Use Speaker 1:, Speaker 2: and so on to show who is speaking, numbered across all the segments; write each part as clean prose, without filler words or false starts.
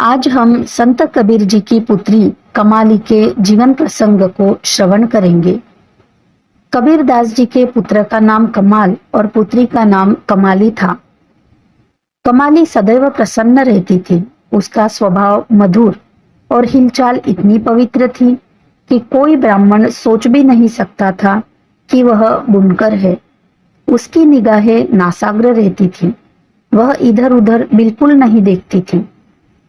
Speaker 1: आज हम संत कबीर जी की पुत्री कमाली के जीवन प्रसंग को श्रवण करेंगे। कबीर दास जी के पुत्र का नाम कमाल और पुत्री का नाम कमाली था। कमाली सदैव प्रसन्न रहती थी। उसका स्वभाव मधुर और हिलचाल इतनी पवित्र थी कि कोई ब्राह्मण सोच भी नहीं सकता था कि वह बुनकर है। उसकी निगाहें नासाग्र रहती थी। वह इधर उधर बिल्कुल नहीं देखती थी।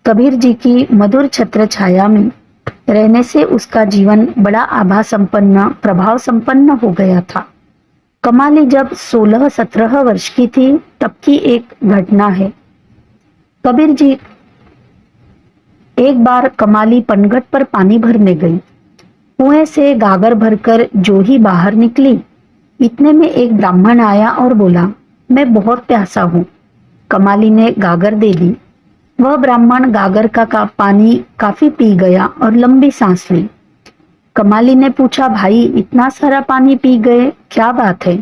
Speaker 1: कबीर जी की मधुर छत्र छाया में रहने से उसका जीवन बड़ा आभा संपन्न प्रभाव संपन्न हो गया था। कमाली जब 16-17 वर्ष की थी तब की एक घटना है। कबीर जी एक बार कमाली पनघट पर पानी भरने गई। कुएं से गागर भरकर जो ही बाहर निकली, इतने में एक ब्राह्मण आया और बोला, मैं बहुत प्यासा हूँ। कमाली ने गागर दे दी। वह ब्राह्मण गागर का पानी काफी पी गया और लंबी सांस ली। कमाली ने पूछा, भाई इतना सारा पानी पी गए, क्या बात है?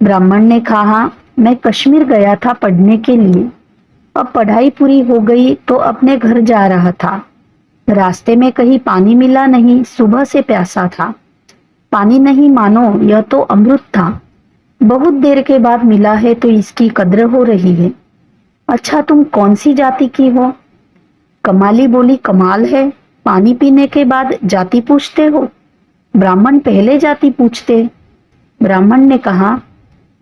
Speaker 1: ब्राह्मण ने कहा, मैं कश्मीर गया था पढ़ने के लिए। अब पढ़ाई पूरी हो गई तो अपने घर जा रहा था। रास्ते में कहीं पानी मिला नहीं, सुबह से प्यासा था। पानी नहीं मानो, यह तो अमृत था। बहुत देर के बाद मिला है तो इसकी कद्र हो रही है। अच्छा, तुम कौन सी जाति की हो? कमाली बोली, कमाल है, पानी पीने के बाद जाति पूछते हो? ब्राह्मण पहले जाति पूछते। ब्राह्मण ने कहा,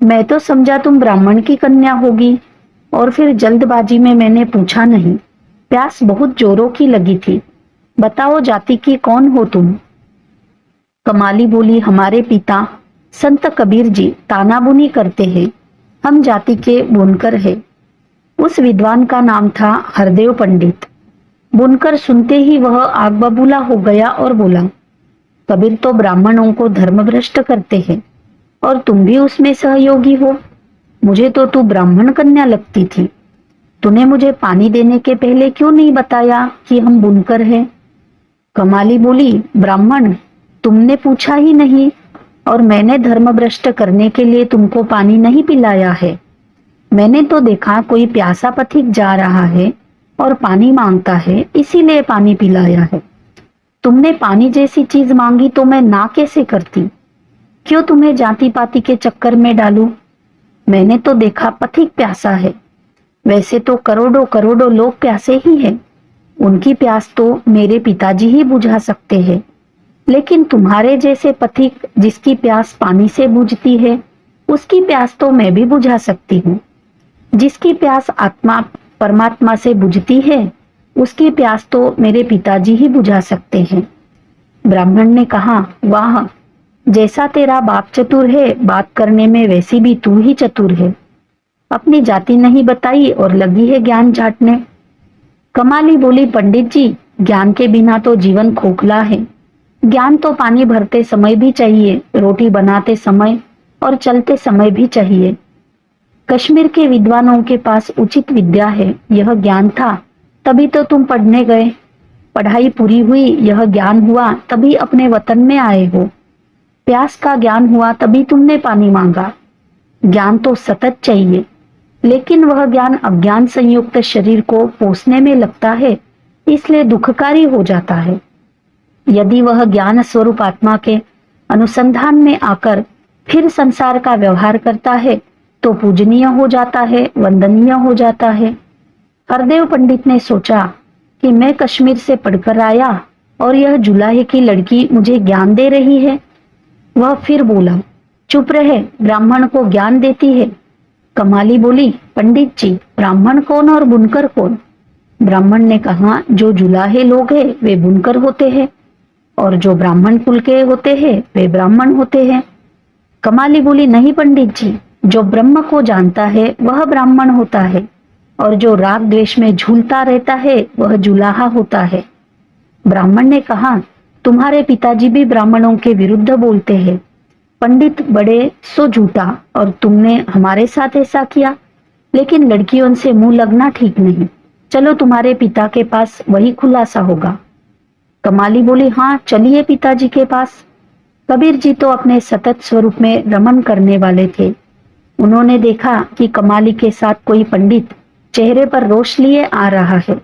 Speaker 1: मैं तो समझा तुम ब्राह्मण की कन्या होगी और फिर जल्दबाजी में मैंने पूछा नहीं। प्यास बहुत जोरों की लगी थी। बताओ जाति की कौन हो तुम? कमाली बोली, हमारे पिता संत कबीर जी तानाबुनी करते हैं। हम जाति के बुनकर हैं। उस विद्वान का नाम था हरदेव पंडित। बुनकर सुनते ही वह आग बबूला हो गया और बोला, कबीर तो ब्राह्मणों को धर्मभ्रष्ट करते हैं और तुम भी उसमें सहयोगी हो। मुझे तो तू ब्राह्मण कन्या लगती थी। तूने मुझे पानी देने के पहले क्यों नहीं बताया कि हम बुनकर हैं? कमाली बोली, ब्राह्मण, तुमने पूछा ही नहीं और मैंने धर्मभ्रष्ट करने के लिए तुमको पानी नहीं पिलाया है। मैंने तो देखा कोई प्यासा पथिक जा रहा है और पानी मांगता है, इसीलिए पानी पिलाया है। तुमने पानी जैसी चीज मांगी तो मैं ना कैसे करती? क्यों तुम्हें जाति पाति के चक्कर में डालूं? मैंने तो देखा पथिक प्यासा है। वैसे तो करोड़ों करोड़ों लोग प्यासे ही हैं। उनकी प्यास तो मेरे पिताजी ही बुझा सकते हैं, लेकिन तुम्हारे जैसे पथिक जिसकी प्यास पानी से बुझती है, उसकी प्यास तो मैं भी बुझा सकती हूँ। जिसकी प्यास आत्मा परमात्मा से बुझती है, उसकी प्यास तो मेरे पिताजी ही बुझा सकते हैं। ब्राह्मण ने कहा, वाह, जैसा तेरा बाप चतुर है, बात करने में वैसी भी तू ही चतुर है। अपनी जाति नहीं बताई और लगी है ज्ञान चाटने। कमाली बोली, पंडित जी, ज्ञान के बिना तो जीवन खोखला है। ज्ञान तो पानी भरते समय भी चाहिए, रोटी बनाते समय और चलते समय भी चाहिए। कश्मीर के विद्वानों के पास उचित विद्या है, यह ज्ञान था, तभी तो तुम पढ़ने गए। पढ़ाई पूरी हुई, यह ज्ञान हुआ, तभी अपने वतन में आए हो। प्यास का ज्ञान हुआ, तभी तुमने पानी मांगा। ज्ञान तो सतत चाहिए, लेकिन वह ज्ञान अज्ञान संयुक्त शरीर को पोसने में लगता है, इसलिए दुखकारी हो जाता है। यदि वह ज्ञान स्वरूप आत्मा के अनुसंधान में आकर फिर संसार का व्यवहार करता है तो पूजनीय हो जाता है, वंदनीय हो जाता है। हरदेव पंडित ने सोचा कि मैं कश्मीर से पढ़कर आया और यह जुलाहे की लड़की मुझे ज्ञान दे रही है। वह फिर बोला, चुप रहे, ब्राह्मण को ज्ञान देती है। कमाली बोली, पंडित जी, ब्राह्मण कौन और बुनकर कौन? ब्राह्मण ने कहा, जो जुलाहे लोग हैं वे बुनकर होते हैं और जो ब्राह्मण कुल के होते हैं वे ब्राह्मण होते हैं। कमाली बोली, नहीं पंडित जी, जो ब्रह्म को जानता है वह ब्राह्मण होता है और जो राग द्वेष में झूलता रहता है वह जुलाहा होता है। ब्राह्मण ने कहा, तुम्हारे पिताजी भी ब्राह्मणों के विरुद्ध बोलते हैं। पंडित बड़े सो झूठा, और तुमने हमारे साथ ऐसा किया। लेकिन लड़कियों से मुंह लगना ठीक नहीं। चलो तुम्हारे पिता के पास वही खुलासा होगा। कमाली बोली, हाँ चलिए पिताजी के पास। कबीर जी तो अपने सतत स्वरूप में रमन करने वाले थे। उन्होंने देखा कि कमाली के साथ कोई पंडित चेहरे पर रोश लिए आ रहा है।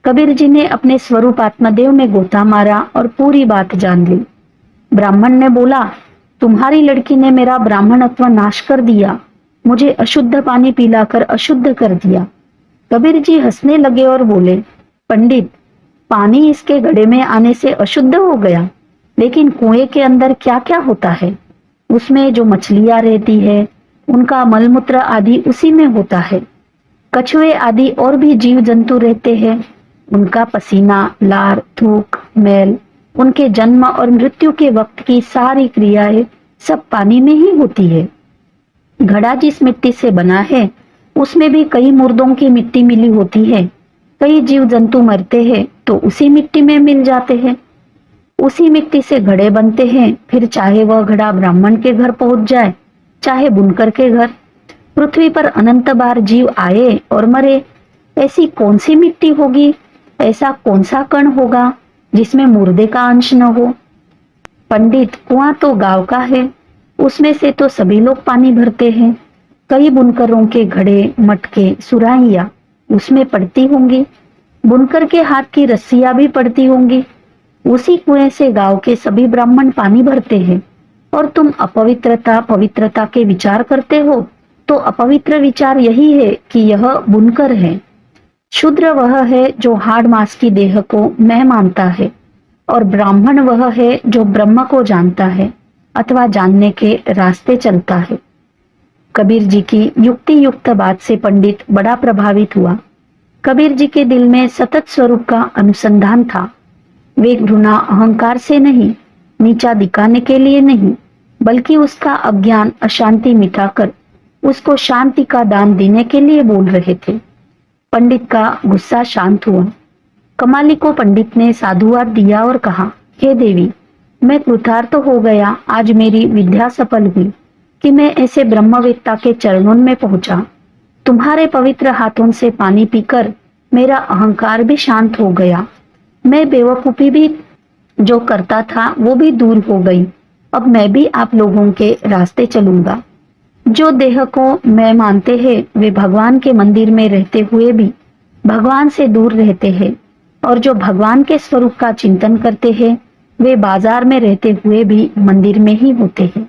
Speaker 1: कबीर जी ने अपने स्वरूप आत्मदेव में गोता मारा और पूरी बात जान ली। ब्राह्मण ने बोला, तुम्हारी लड़की ने मेरा ब्राह्मणत्व नाश कर दिया, मुझे अशुद्ध पानी पिलाकर अशुद्ध कर दिया। कबीर जी हंसने लगे और बोले, पंडित, पानी इसके घड़े में आने से अशुद्ध हो गया, लेकिन कुएं के अंदर क्या क्या होता है, उसमें जो मछलियां रहती है उनका मलमूत्र आदि उसी में होता है। कछुए आदि और भी जीव जंतु रहते हैं, उनका पसीना, लार, थूक, मैल, उनके जन्म और मृत्यु के वक्त की सारी क्रियाएं सब पानी में ही होती है। घड़ा जिस मिट्टी से बना है उसमें भी कई मुर्दों की मिट्टी मिली होती है। कई जीव जंतु मरते हैं तो उसी मिट्टी में मिल जाते हैं। उसी मिट्टी से घड़े बनते हैं, फिर चाहे वह घड़ा ब्राह्मण के घर पहुंच जाए, चाहे बुनकर के घर। पृथ्वी पर अनंत बार जीव आए और मरे, ऐसी कौन सी मिट्टी होगी, ऐसा कौन सा कण होगा जिसमें मुर्दे का अंश न हो। पंडित, कुआं तो गांव का है, उसमें से तो सभी लोग पानी भरते हैं। कई बुनकरों के घड़े, मटके, सुराहियां उसमें पड़ती होंगी, बुनकर के हाथ की रस्सियां भी पड़ती होंगी। उसी कुएं से गांव के सभी ब्राह्मण पानी भरते हैं। और तुम अपवित्रता पवित्रता के विचार करते हो, तो अपवित्र विचार यही है कि यह बुनकर है। शूद्र वह है जो हाड़ मांस की देह को मैं मानता है, और ब्राह्मण वह है जो ब्रह्म को जानता है अथवा जानने के रास्ते चलता है। कबीर जी की युक्ति युक्त बात से पंडित बड़ा प्रभावित हुआ। कबीर जी के दिल में सतत स्वरूप का अनुसंधान था। वे घृणा अहंकार से नहीं, नीचा दिखाने के लिए नहीं, बल्कि उसका अज्ञान अशांति मिटाकर उसको शांति का दान देने के लिए बोल रहे थे। पंडित का गुस्सा शांत हुआ। कमाली को पंडित ने साधुवाद दिया और कहा, हे देवी, मैं कृतार्थ हो गया। आज मेरी विद्या सफल हुई कि मैं ऐसे ब्रह्मवेत्ता के चरणों में पहुंचा। तुम्हारे पवित्र हाथों से पानी पीकर मेरा अहंकार भी शांत हो गया। मैं बेवकूफी भी जो करता था वो भी दूर हो गई। अब मैं भी आप लोगों के रास्ते चलूंगा। जो देह को मैं मानते हैं वे भगवान के मंदिर में रहते हुए भी भगवान से दूर रहते हैं, और जो भगवान के स्वरूप का चिंतन करते हैं वे बाजार में रहते हुए भी मंदिर में ही होते हैं।